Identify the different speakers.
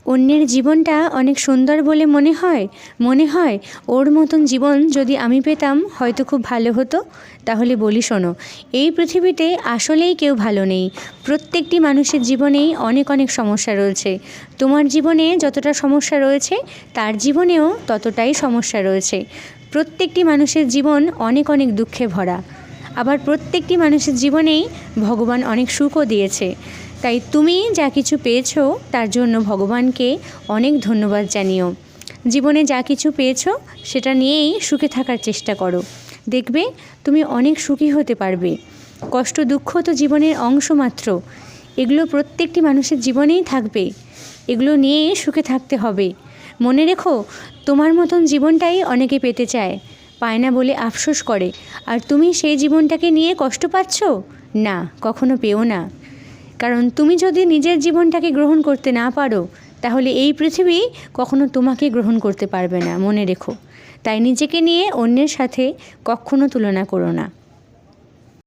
Speaker 1: অন্যের জীবনটা অনেক সুন্দর বলে মনে হয় ওর মতন জীবন যদি আমি পেতাম হয়তো খুব ভালো হতো। তাহলে বলি শোনো, এই পৃথিবীতে আসলেই কেউ ভালো নেই। প্রত্যেকটি মানুষের জীবনেই অনেক অনেক সমস্যা রয়েছে। তোমার জীবনে যতটা সমস্যা রয়েছে তার জীবনেও ততটাই সমস্যা রয়েছে। প্রত্যেকটি মানুষের জীবন অনেক অনেক দুঃখে ভরা। আবার প্রত্যেকটি মানুষের জীবনেই ভগবান অনেক সুখও দিয়েছে। তাই তুমি যা কিছু পেয়েছো তার জন্য ভগবানকে অনেক ধন্যবাদ জানিও। জীবনে যা কিছু পেয়েছো সেটা নিয়েই সুখে থাকার চেষ্টা করো। দেখবে তুমি অনেক সুখী হতে পারবে। কষ্ট দুঃখ তো জীবনের অংশ মাত্র, এগুলো প্রত্যেকটি মানুষের জীবনেই থাকবে। এগুলো নিয়েই সুখে থাকতে হবে। মনে রেখো, তোমার মতন জীবনটাই অনেকে পেতে চায়, পায় না বলে আফসোস করে। আর তুমি সেই জীবনটাকে নিয়ে কষ্ট পাচ্ছ? না, কখনো পেও না। কারণ তুমি যদি নিজের জীবনটাকে গ্রহণ করতে না পারো তাহলে এই পৃথিবী কখনো তোমাকে গ্রহণ করতে পারবে না, মনে রেখো। তাই নিজেকে নিয়ে অন্যের সাথে কখনো তুলনা করো না।